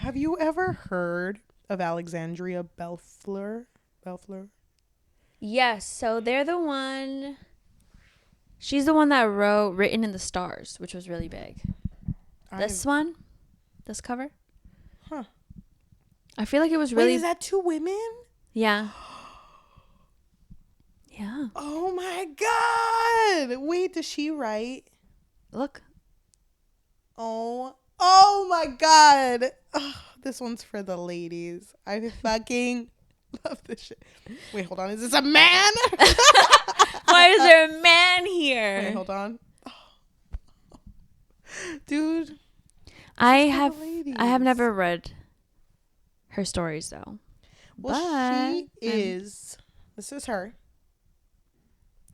Have you ever heard of Alexandria Bellefleur? Yes. So they're the one. She's the one that wrote "Written in the Stars," which was really big. This cover. Huh. I feel like it was really. Wait, is that two women? Yeah. Yeah. Oh my God. Wait, does she write? Look. Oh my God. Oh, this one's for the ladies. I fucking love this shit. Wait, hold on. Is this a man? Why is there a man here? Wait, hold on. Dude. I have never read her stories though. Well, this is her.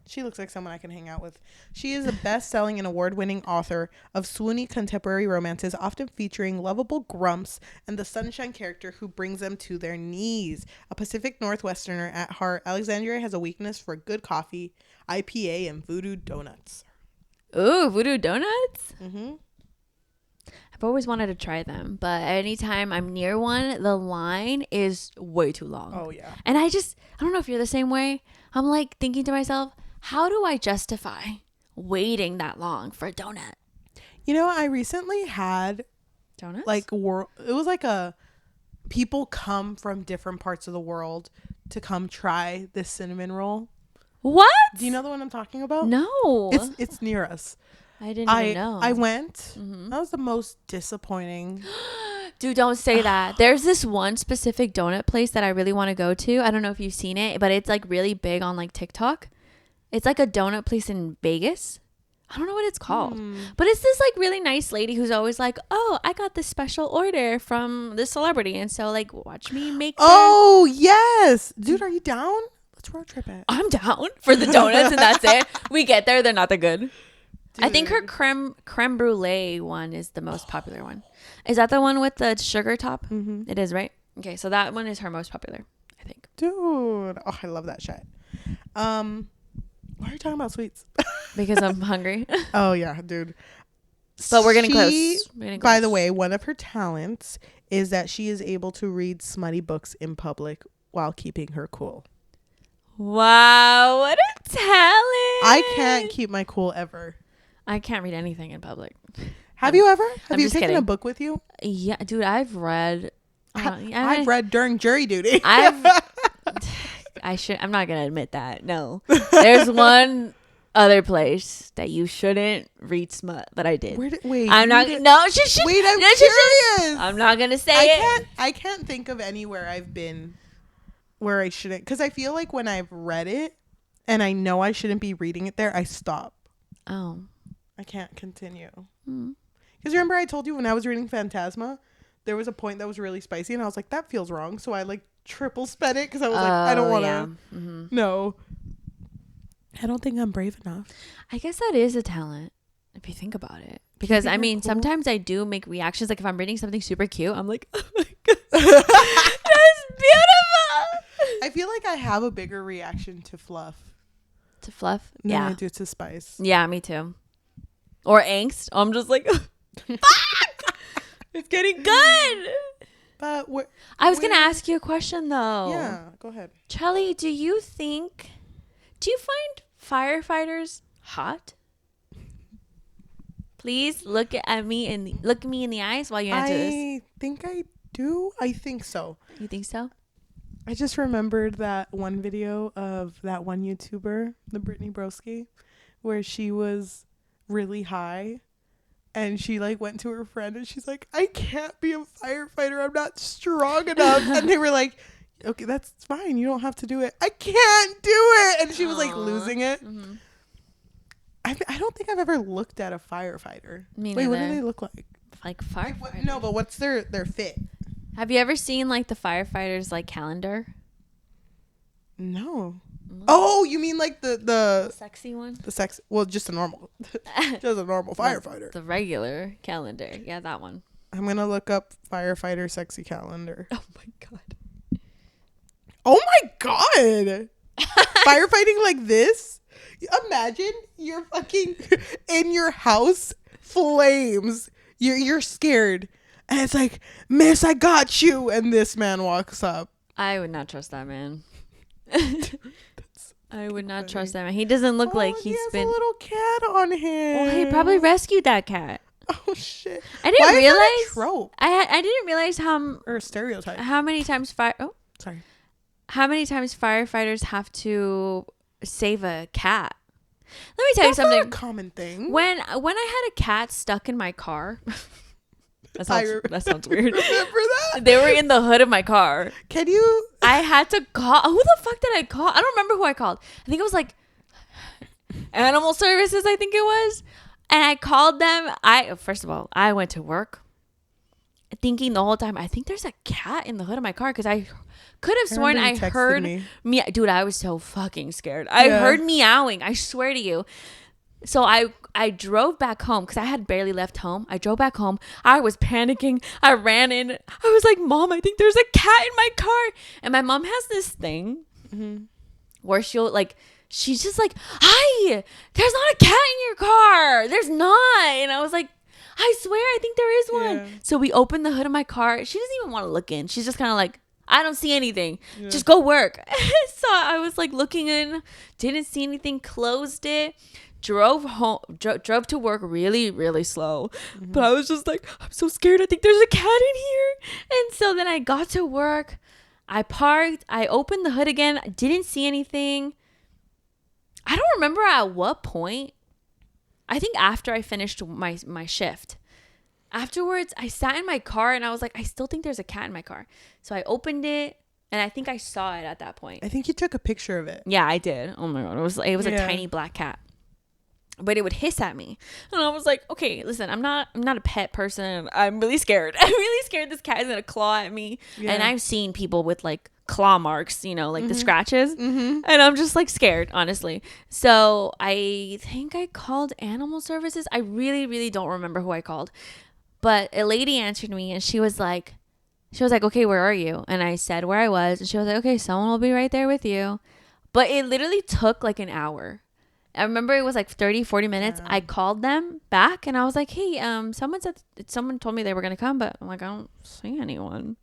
She looks like someone I can hang out with. She is a best-selling and award-winning author of swoony contemporary romances, often featuring lovable grumps and the sunshine character who brings them to their knees. A Pacific Northwesterner at heart, Alexandria has a weakness for good coffee, IPA, and voodoo donuts. Ooh, voodoo donuts? Mm-hmm. I've always wanted to try them, but anytime I'm near one, the line is way too long. Oh, yeah. And I don't know if you're the same way. I'm like thinking to myself, how do I justify waiting that long for a donut? You know, I recently had donuts. It was like people come from different parts of the world to come try this cinnamon roll. What? Do you know the one I'm talking about? No. It's near us. I didn't even know. I went. Mm-hmm. That was the most disappointing. Dude, don't say that. There's this one specific donut place that I really want to go to. I don't know if you've seen it, but it's like really big on like TikTok. It's like a donut place in Vegas. I don't know what it's called. But it's this like really nice lady who's always like, oh, I got this special order from this celebrity. And so like, watch me make Oh, yes. Dude, are you down? Let's road trip it. I'm down for the donuts and that's it. We get there. They're not that good. Dude. I think her creme brulee one is the most popular one. Is that the one with the sugar top? Mm-hmm. It is, right? Okay, so that one is her most popular, I think. Dude. Oh, I love that shit. Why are you talking about sweets? Because I'm hungry. Oh, yeah, dude. But we're getting close. By the way, one of her talents is that she is able to read smutty books in public while keeping her cool. Wow, what a talent. I can't keep my cool ever. I can't read anything in public. Have you ever? Have you taken kidding. a book with you? Yeah, dude, I've read. I've read during jury duty. I'm not going to admit that. No. There's one other place that you shouldn't read smut that I did. I'm not. No, I'm curious. I'm not going to say it. I can't think of anywhere I've been where I shouldn't. Because I feel like when I've read it and I know I shouldn't be reading it there, I stop. Oh. I can't continue. Because remember I told you when I was reading Phantasma, there was a point that was really spicy and I was like, that feels wrong. So I like triple sped it because I was like, I don't want to. Yeah. Mm-hmm. No. I don't think I'm brave enough. I guess that is a talent if you think about it. Because I mean, cool? Sometimes I do make reactions. Like if I'm reading something super cute, I'm like, oh my God. That's beautiful. I feel like I have a bigger reaction to fluff. To fluff? Than I do to spice. Yeah, me too. Or angst. I'm just like, fuck! It's getting good. But I was going to ask you a question, though. Yeah, go ahead. Cheli, do you find firefighters hot? Please look me in the eyes while you answer this. I think I do. I think so. You think so? I just remembered that one video of that one YouTuber, the Brittany Broski, where she was really high and she like went to her friend and she's like, I can't be a firefighter, I'm not strong enough. And they were like, okay, that's fine, you don't have to do it. I can't do it. And she was like losing it. Mm-hmm. I don't think I've ever looked at a firefighter. Me Wait, neither. what do they look like? Like firefighters? No, but what's their fit? Have you ever seen like the firefighters like calendar? No. Oh, you mean like the sexy one? The sex. Well, just a normal firefighter. The regular calendar. Yeah, that one. I'm gonna look up firefighter sexy calendar. Oh my God. Oh my God. Firefighting like this? Imagine you're fucking in your house, flames. You're scared. And it's like, miss, I got you. And this man walks up. I would not trust that man. I would not funny. trust that man. He doesn't look like he he's has been. a little cat on him. Well, he probably rescued that cat. Oh shit! I didn't Why realize. is that a trope I didn't realize or a stereotype? how many times Sorry. How many times firefighters have to save a cat? Let me tell you That's something. not a common thing. When I had a cat stuck in my car. that sounds weird. Remember that? They were in the hood of my car. Can you? I had to call. Who the fuck did I call? I don't remember who I called. I think it was like Animal Services, I think it was. And I called them. First of all, I went to work thinking the whole time, I think there's a cat in the hood of my car, because I could have sworn I heard me. Dude, I was so fucking scared. I heard meowing. I swear to you. So I drove back home because I had barely left home. I drove back home. I was panicking. I ran in. I was like, Mom, I think there's a cat in my car. And my mom has this thing where she's just like, hi, there's not a cat in your car. There's not. And I was like, I swear, I think there is one. Yeah. So we opened the hood of my car. She doesn't even want to look in. She's just kind of like, I don't see anything. Yeah. Just go work. So I was like looking in, didn't see anything, closed it, drove home, drove to work really, really slow. But I was just like, I'm so scared. I think there's a cat in here. And so then I got to work. I parked. I opened the hood again. I didn't see anything. I don't remember at what point. I think after I finished my shift. Afterwards, I sat in my car and I was like, I still think there's a cat in my car. So I opened it and I think I saw it at that point. I think you took a picture of it. Yeah, I did. Oh my God. It was a tiny black cat. But it would hiss at me. And I was like, okay, listen, I'm not a pet person. I'm really scared. I'm really scared this cat is going to claw at me. Yeah. And I've seen people with like claw marks, like the scratches. And I'm just like scared, honestly. So I think I called Animal Services. I really, really don't remember who I called. But a lady answered me and she was like, okay, where are you? And I said where I was. And she was like, okay, someone will be right there with you. But it literally took like an hour. I remember it was like 30-40 minutes. Yeah. I called them back and I was like, hey, someone told me they were going to come, but I'm like, I don't see anyone.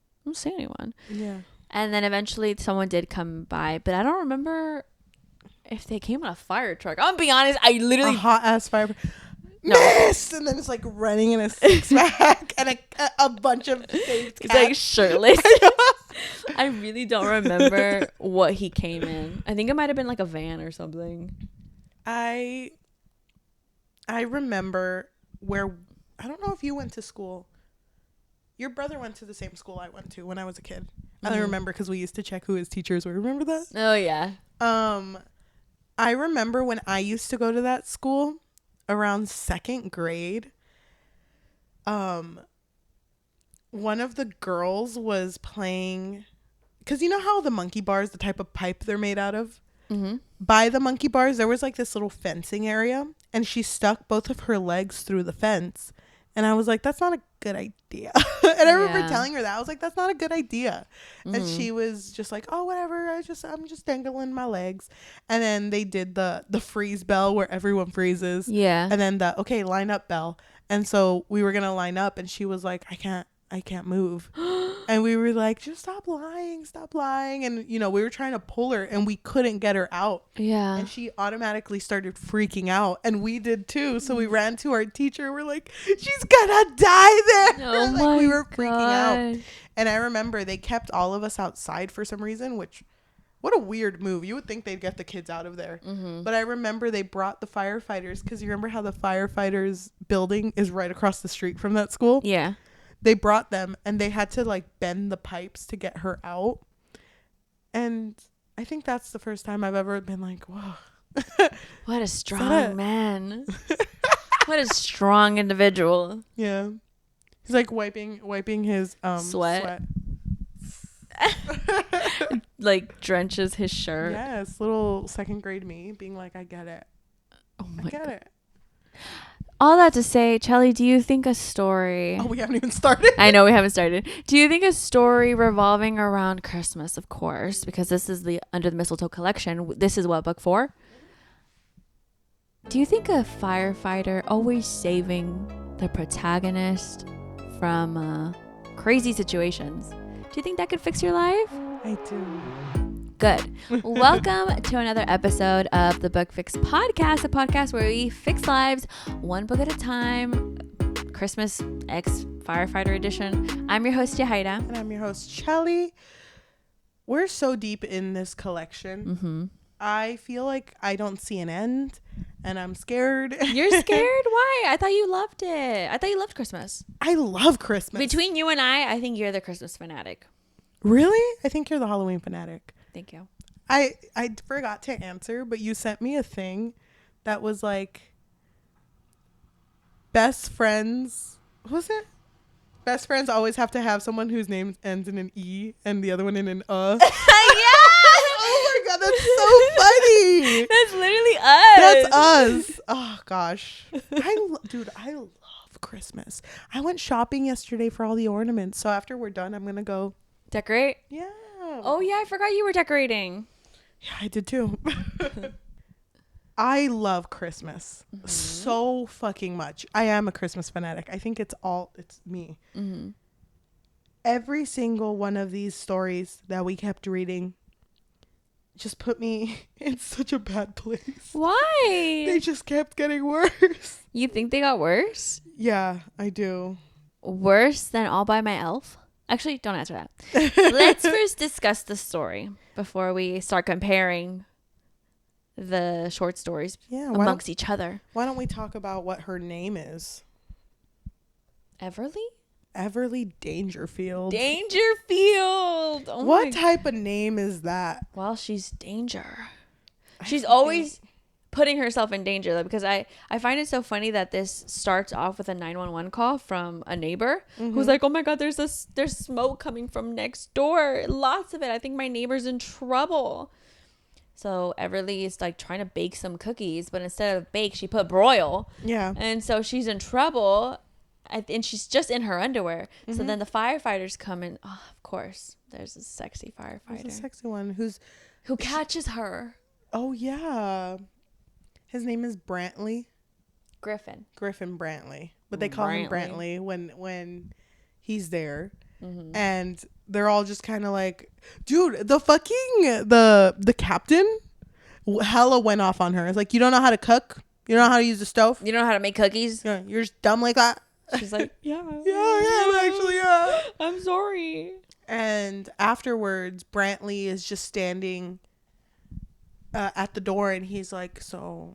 Yeah. And then eventually someone did come by, but I don't remember if they came on a fire truck. I'm gonna be honest, I literally... A hot ass fire... No. Miss! And then it's like running in a six-pack and a bunch of shaved cats. It's like shirtless. I really don't remember what he came in. I think it might have been like a van or something. I remember where... I don't know if you went to school. Your brother went to the same school I went to when I was a kid. I don't remember because we used to check who his teachers were. Remember that? Oh, yeah. I remember when I used to go to that school around second grade. One of the girls was playing... Because you know how the monkey bars, the type of pipe they're made out of? Mm-hmm. By the monkey bars, there was like this little fencing area. And she stuck both of her legs through the fence. And I was like, that's not a good idea. And I remember telling her that. I was like, that's not a good idea. Mm-hmm. And she was just like, oh, whatever. I'm just dangling my legs. And then they did the freeze bell where everyone freezes. Yeah. And then okay, line up bell. And so we were going to line up. And she was like, I can't move. And we were like, just stop lying. And, we were trying to pull her and we couldn't get her out. Yeah. And she automatically started freaking out. And we did too. So we ran to our teacher. We're like, she's gonna die there. Oh like, we were freaking out. And I remember they kept all of us outside for some reason, which, what a weird move. You would think they'd get the kids out of there. Mm-hmm. But I remember they brought the firefighters, because you remember how the firefighters building is right across the street from that school? Yeah. They brought them and they had to like bend the pipes to get her out. And I think that's the first time I've ever been like, whoa. What a strong man. What a strong individual. Yeah. He's like wiping his sweat. Like drenches his shirt. Yes, little second grade me being like, I get it. Oh my God. All that to say, Cheli, do you think a story... Oh, we haven't even started. I know we haven't started. Do you think a story revolving around Christmas, of course, because this is the Under the Mistletoe collection. This is what, book 4? Do you think a firefighter always saving the protagonist from crazy situations. Do you think that could fix your life? I do. Good. Welcome to another episode of the Book Fix Podcast, a podcast where we fix lives one book at a time. Christmas X Firefighter edition. I'm your host, Yajaira. And I'm your host, Cheli. We're so deep in this collection. Mm-hmm. I feel like I don't see an end, and I'm scared. You're scared? Why? I thought you loved it. I thought you loved Christmas. I love Christmas. Between you and I think you're the Christmas fanatic. Really? I think you're the Halloween fanatic. Thank you. I forgot to answer, but you sent me a thing that was like best friends. What was it? Best friends always have to have someone whose name ends in an E and the other one in an Yeah. Oh my god, that's so funny. That's literally us. That's us. Oh gosh. Dude, I love Christmas. I went shopping yesterday for all the ornaments. So after we're done, I'm going to go decorate. Yeah. Oh yeah, I forgot you were decorating. Yeah, I did too. I love Christmas so fucking much. I am a Christmas fanatic. I think it's me. Mm-hmm. Every single one of these stories that we kept reading just put me in such a bad place. Why? They just kept getting worse. You think they got worse? Yeah, I do. Worse than All by My Elf? Actually, don't answer that. Let's first discuss the story before we start comparing the short stories amongst each other. Why don't we talk about what her name is? Everleigh? Everleigh Dangerfield. Dangerfield! Oh what type of name is that? Well, she's danger. She's always putting herself in danger, though, because I find it so funny that this starts off with a 911 call from a neighbor who's like, oh my god, there's smoke coming from next door, lots of it, I think my neighbor's in trouble. So Everleigh is like trying to bake some cookies, but instead of bake she put broil. Yeah. And so she's in trouble, and she's just in her underwear. So then the firefighters come in. Oh, of course there's a sexy firefighter. There's a sexy one who catches her. Oh yeah. His name is Brantley. Griffin Brantley. But they call him Brantley when he's there. Mm-hmm. And they're all just kind of like, dude, the captain hella went off on her. It's like, you don't know how to cook? You don't know how to use the stove? You don't know how to make cookies? Yeah, you're just dumb like that? She's like, yeah. Actually, yeah. I'm sorry. And afterwards, Brantley is just standing at the door, and he's like, so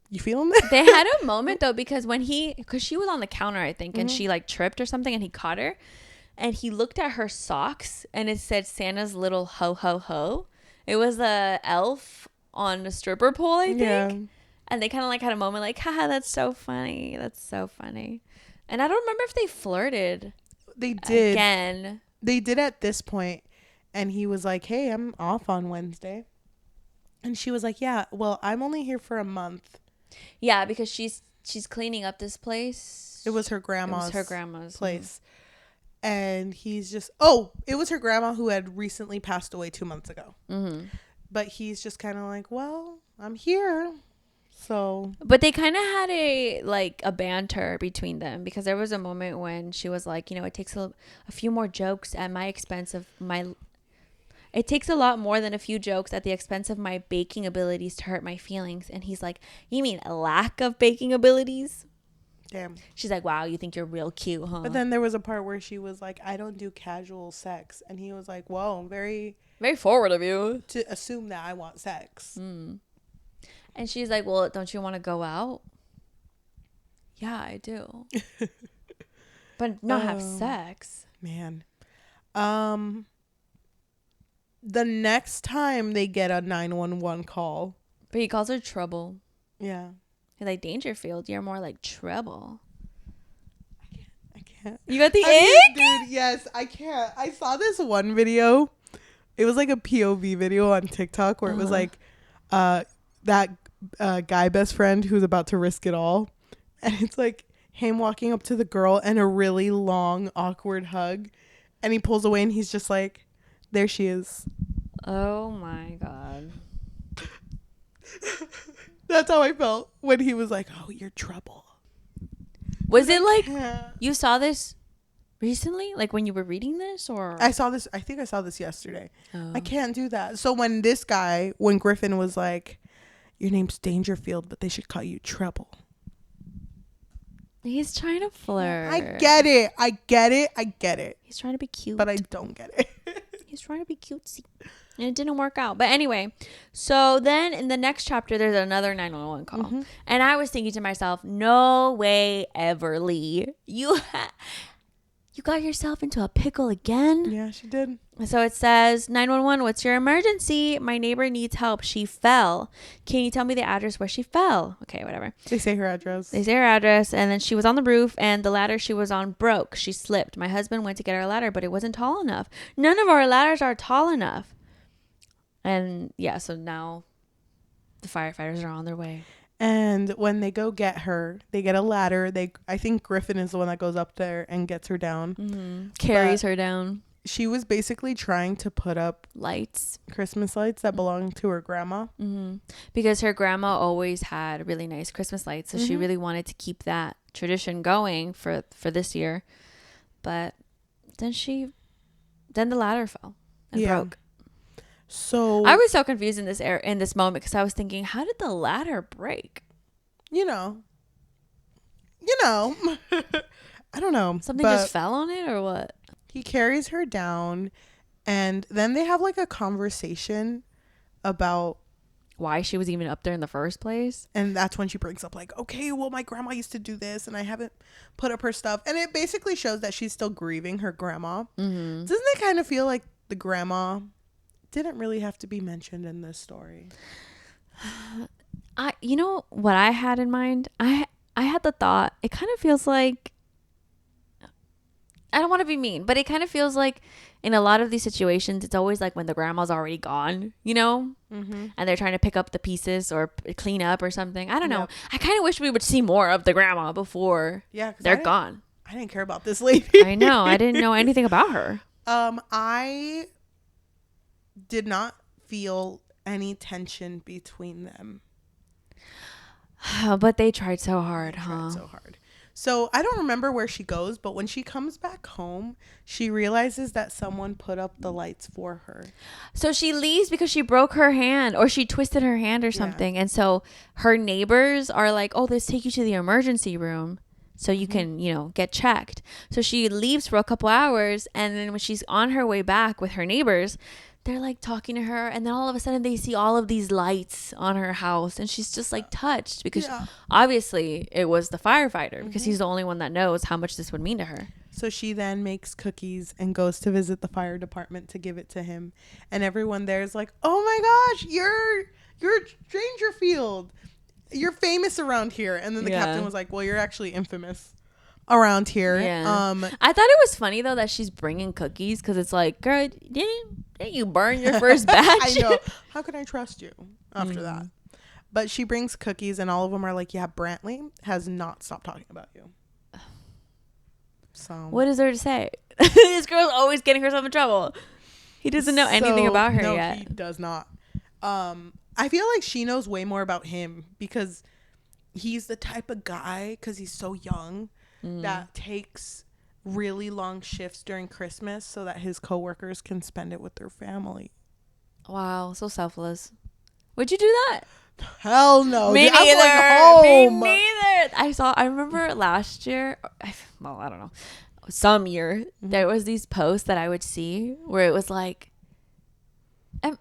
you feeling that? They had a moment though, because she was on the counter, I think, and she like tripped or something, and he caught her, and he looked at her socks, and it said Santa's little ho ho ho. It was a elf on a stripper pole, I think. Yeah. And they kind of like had a moment like, haha, that's so funny, and I don't remember if they flirted. They did again. They did at this point. And he was like, hey, I'm off on Wednesday. And she was like, yeah, well, I'm only here for a month. Yeah, because she's cleaning up this place. It was her grandma's place. Mm-hmm. And he's just, it was her grandma who had recently passed away 2 months ago. Mm-hmm. But he's just kind of like, well, I'm here. So. But they kind of had a banter between them, because there was a moment when she was like, it takes a few more jokes at my expense of my... It takes a lot more than a few jokes at the expense of my baking abilities to hurt my feelings. And he's like, you mean a lack of baking abilities? Damn. She's like, wow, you think you're real cute, huh? But then there was a part where she was like, I don't do casual sex. And he was like, whoa, very... very forward of you. To assume that I want sex. Mm. And she's like, well, don't you want to go out? Yeah, I do. But not have sex. Man. The next time they get a 911 call. But he calls her trouble. Yeah. He's like, Dangerfield, you're more like trouble. I can't. You got the ick? Dude, yes, I can't. I saw this one video. It was like a POV video on TikTok where it was like that guy best friend who's about to risk it all. And it's like him walking up to the girl and a really long, awkward hug. And he pulls away and he's just like, there she is. Oh my God. That's how I felt when he was like, oh, you're trouble. Was it like can't. you saw this recently, like when you were reading this, or I saw this. I think I saw this yesterday. Oh. I can't do that. So when Griffin was like, "Your name's Dangerfield, but they should call you Trouble." He's trying to flirt. I get it. He's trying to be cute, But I don't get it. he's trying to be cutesy, and it didn't work out. But anyway, so then in the next chapter, there's another 911 call, Mm-hmm. and I was thinking to myself, "No way, Everleigh, you got yourself into a pickle again." Yeah, she did. So it says, 911, what's your emergency? My neighbor needs help. She fell. Can you tell me the address where she fell? Okay, whatever. They say her address. They say her address, and then she was on the roof, and the ladder she was on broke. She slipped. My husband went to get our ladder, but it wasn't tall enough. None of our ladders are tall enough. And yeah, so now the firefighters are on their way. And when they go get her, they get a ladder. I think Griffin is the one that goes up there and gets her down. Mm-hmm. Carries her down. She was basically trying to put up Lights. Christmas lights that belonged to her grandma. Mm-hmm. Because her grandma always had really nice Christmas lights, so she Mm-hmm. really wanted to keep that tradition going for this year. But then the ladder fell and broke. So I was so confused in this moment because I was thinking, how did the ladder break? you know, I don't know. Something but just fell on it or what? he carries her down, and then they have like a conversation about, Why she was even up there in the first place? and that's when she brings up like, okay, well, my grandma used to do this, and I haven't put up her stuff, and it basically shows that she's still grieving her grandma. Mm-hmm. Doesn't it kind of feel like the grandma didn't really have to be mentioned in this story? You know what I had in mind? I had the thought, it kind of feels like, I don't want to be mean, but it kind of feels like in a lot of these situations, it's always like when the grandma's already gone, you know? Mm-hmm. And they're trying to pick up the pieces or clean up or something. I don't know. Yep. I kind of wish we would see more of the grandma before Yeah, 'cause they're gone. I didn't care about this lady. I know. I didn't know anything about her. I did not feel any tension between them. But they tried so hard, They huh? tried so hard. So I don't remember where she goes, but when she comes back home, she realizes that someone put up the lights for her. So she leaves because she broke her hand or she twisted her hand or something. And so her neighbors are like, oh, let's take you to the emergency room so you can, get checked. So she leaves for a couple hours. And then when she's on her way back with her neighbors, they're like talking to her. And then all of a sudden they see all of these lights on her house. And she's just like touched because obviously it was the firefighter because he's the only one that knows how much this would mean to her. So she then makes cookies and goes to visit the fire department to give it to him. And everyone there is like, oh my gosh, you're Dangerfield. You're famous around here. And then the captain was like, well, you're actually infamous around here. Yeah. I thought it was funny though that she's bringing cookies because it's like, girl, didn't you burn your first batch? I know. How can I trust you after that? But she brings cookies and all of them are like, yeah, Brantley has not stopped talking about you. So what is there to say? This girl's always getting herself in trouble. He doesn't know anything about her yet. He does not. I feel like she knows way more about him because he's the type of guy, because he's so young, that takes really long shifts during Christmas so that his coworkers can spend it with their family. Wow, so selfless. Would you do that? Hell no. Me Dude, neither. I'm going home. Me neither. I remember last year, I don't know, some year, there was these posts that I would see where it was like, am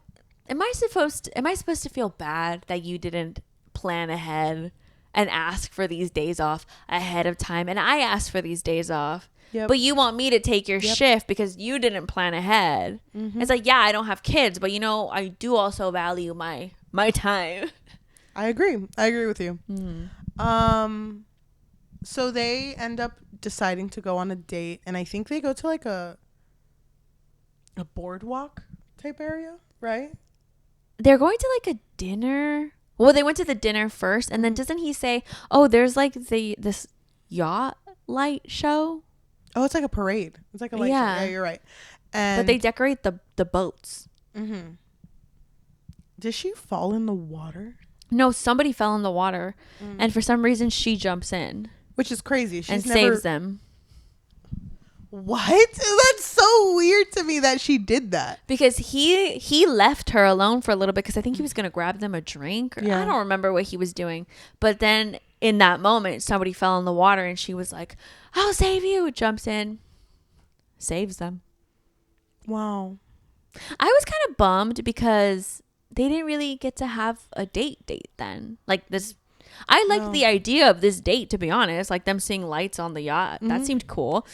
I supposed to feel bad that you didn't plan ahead and ask for these days off ahead of time? And I asked for these days off. Yep. But you want me to take your shift because you didn't plan ahead. It's like, yeah, I don't have kids, but I do also value my time. I agree with you. So they end up deciding to go on a date, and I think they go to like a boardwalk type area, right? They're going to like a dinner. Well, they went to the dinner first, and then doesn't he say, oh, there's like this yacht light show? Oh, it's like a parade. It's like a light show. Yeah, you're right. And but they decorate the boats. Did she fall in the water? No, somebody fell in the water, and for some reason she jumps in. which is crazy. And saves them. What? That's so weird to me that she did that. Because he left her alone for a little bit because I think he was going to grab them a drink. Or I don't remember what he was doing. But then in that moment, somebody fell in the water and she was like, I'll save you. Jumps in, saves them. Wow. I was kind of bummed because they didn't really get to have a date then. Like this, I liked the idea of this date, to be honest. Like them seeing lights on the yacht. That seemed cool.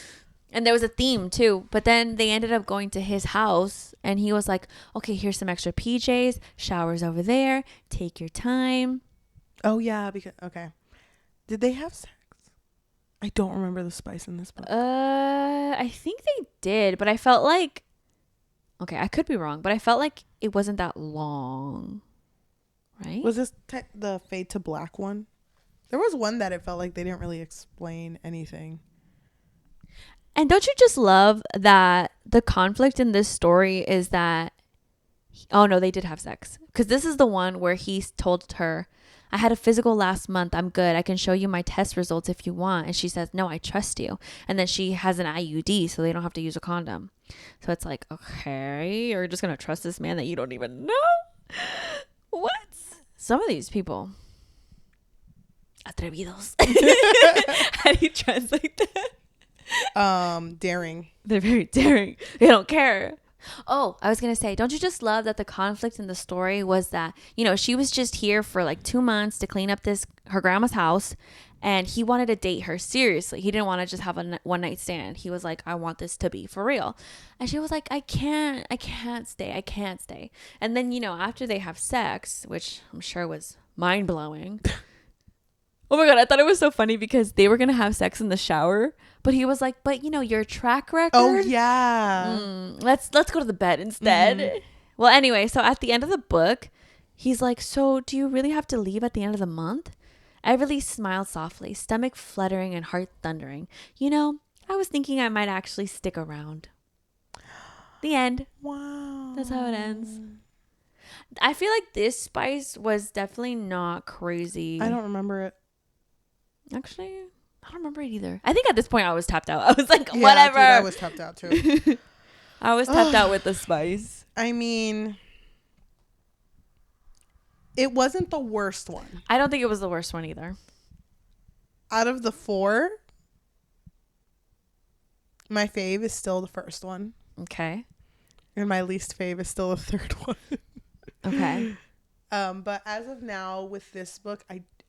And there was a theme too. But then they ended up going to his house and he was like, okay, here's some extra PJs. Showers over there. Take your time. Oh, yeah. Because okay. Did they have sex? I don't remember the spice in this book. I think they did. But I felt like, okay, I could be wrong. But I felt like it wasn't that long. Right? Was this the Fade to Black one? There was one that it felt like they didn't really explain anything. And don't you just love that the conflict in this story is that, oh no, they did have sex. Because this is the one where he told her, I had a physical last month. I'm good. I can show you my test results if you want. And she says, no, I trust you. And then she has an IUD, so they don't have to use a condom. So it's like, okay, you're just going to trust this man that you don't even know? What? Some of these people. Atrevidos. How do you translate that? Daring. They're very daring. They don't care. Oh, I was gonna say, don't you just love that the conflict in the story was that, you know, she was just here for like 2 months to clean up her grandma's house, and he wanted to date her seriously. He didn't want to just have a one night stand. He was like, I want this to be for real. And she was like, I can't stay. And then, you know, after they have sex, which I'm sure was mind blowing. Oh my God, I thought it was so funny because they were going to have sex in the shower, but he was like, but you know, your track record. Oh yeah. Let's go to the bed instead. Well, anyway, so at the end of the book, he's like, so do you really have to leave at the end of the month? Everleigh smiled softly, stomach fluttering and heart thundering. You know, I was thinking I might actually stick around. The end. Wow. That's how it ends. I feel like this spice was definitely not crazy. I don't remember it. Actually, I don't remember it either. I think at this point I was tapped out. I was like, whatever. Dude, I was tapped out too. I was tapped out with the spice. I mean, it wasn't the worst one. I don't think it was the worst one either. Out of the 4, my fave is still the first one. Okay. And my least fave is still the third one. Okay. But as of now, with this book,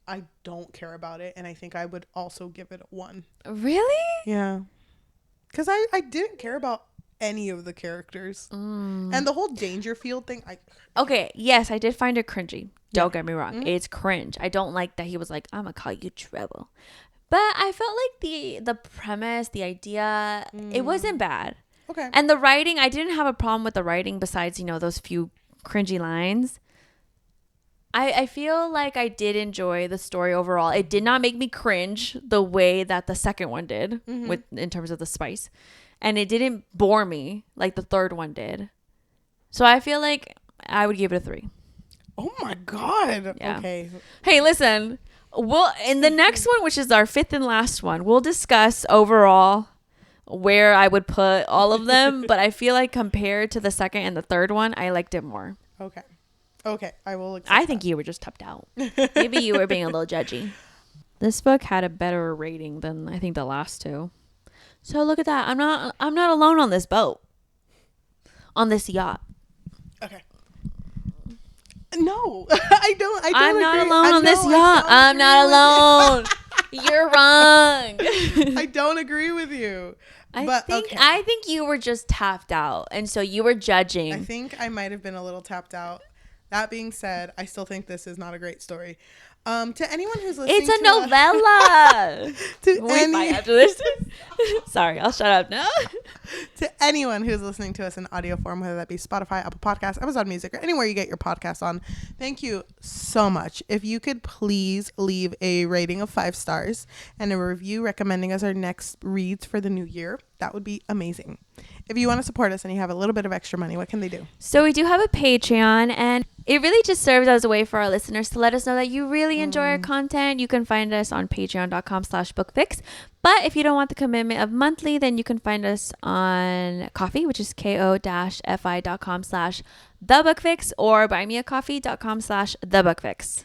I don't care about it, and I think I would also give it a 1. Really? Yeah. Because I didn't care about any of the characters. And the whole Dangerfield thing, okay, yes, I did find it cringy. Don't get me wrong. It's cringe. I don't like that he was like, I'm gonna call you Treble. But I felt like the premise, the idea, it wasn't bad. Okay. And the writing, I didn't have a problem with the writing besides, you know, those few cringy lines. I feel like I did enjoy the story overall. It did not make me cringe the way that the second one did in terms of the spice. And it didn't bore me like the third one did. So I feel like I would give it a 3. Oh my God. Yeah. Okay. Hey, listen. In the next one, which is our 5th and last one, we'll discuss overall where I would put all of them. But I feel like compared to the second and the third one, I liked it more. Okay, I will accept I think you were just tapped out. Maybe you were being a little judgy. This book had a better rating than I think the last 2. So look at that. I'm not alone on this boat. On this yacht. Okay. No, I don't. I'm not agree. alone on this yacht. I'm not alone. You're wrong. I don't agree with you. I think you were just tapped out, and so you were judging. I think I might have been a little tapped out. That being said, I still think this is not a great story. To anyone who's listening, it's a novella. Wait, after this. Sorry, I'll shut up now. To anyone who's listening to us in audio form, whether that be Spotify, Apple Podcasts, Amazon Music, or anywhere you get your podcasts on. Thank you so much. If you could please leave a rating of 5 stars and a review recommending us our next reads for the new year, that would be amazing. If you want to support us and you have a little bit of extra money, what can they do? So we do have a Patreon, and it really just serves as a way for our listeners to let us know that you really enjoy our content. You can find us on patreon.com/bookfix. But if you don't want the commitment of monthly, then you can find us on Coffee, which is ko-fi.com/thebookfix, or buymeacoffee.com/thebookfix.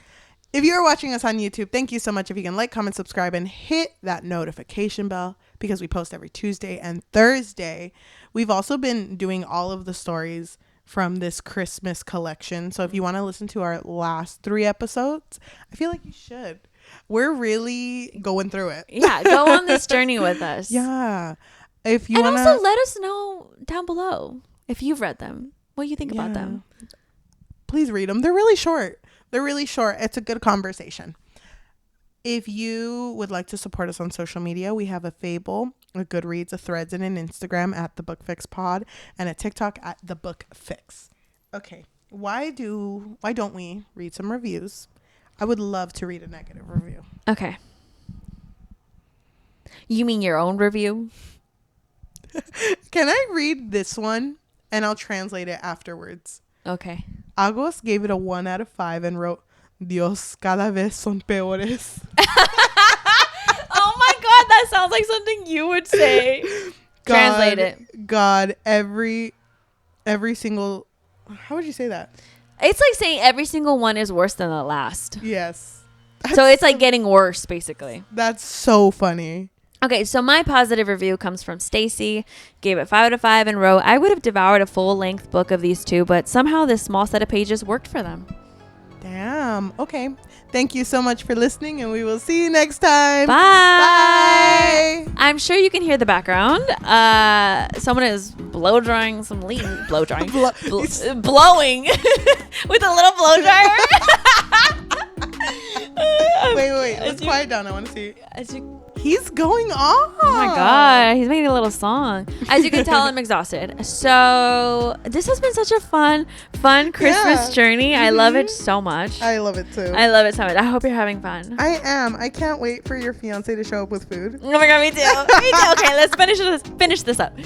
If you're watching us on YouTube, thank you so much. If you can like, comment, subscribe, and hit that notification bell, because we post every Tuesday and Thursday. We've also been doing all of the stories from this Christmas collection. So if you want to listen to our last 3 episodes, I feel like you should. We're really going through it. Yeah, go on this journey with us. Yeah. If you and wanna... also let us know down below if you've read them, what you think about them. Please read them. They're really short. It's a good conversation. If you would like to support us on social media, we have a Fable, a Goodreads, a Threads, and an Instagram at The Book Fix Pod, and a TikTok at The Book Fix. Okay, why don't we read some reviews? I would love to read a negative review. Okay. You mean your own review? Can I read this one and I'll translate it afterwards? Okay. Agos gave it a 1 out of 5 and wrote, Dios, cada vez son peores. Oh my God, that sounds like something you would say. Translate it. God, every single, how would you say that? It's like saying every single one is worse than the last. Yes. So it's like getting worse, basically. That's so funny. Okay, so my positive review comes from Stacy. Gave it 5 out of 5 and wrote, I would have devoured a full-length book of these 2, but somehow this small set of pages worked for them. Damn. Okay. Thank you so much for listening, and we will see you next time. Bye. Bye. I'm sure you can hear the background. Someone is blow drying some leaves. Blow drying. Blowing with a little blow dryer. Wait. Let's quiet down. I want to see. He's going on. Oh my God. He's making a little song. As you can tell, I'm exhausted. So this has been such a fun Christmas journey. I love it so much. I love it too. I love it so much. I hope you're having fun. I am. I can't wait for your fiance to show up with food. Oh my God, me too. Me too. Okay, let's finish this up.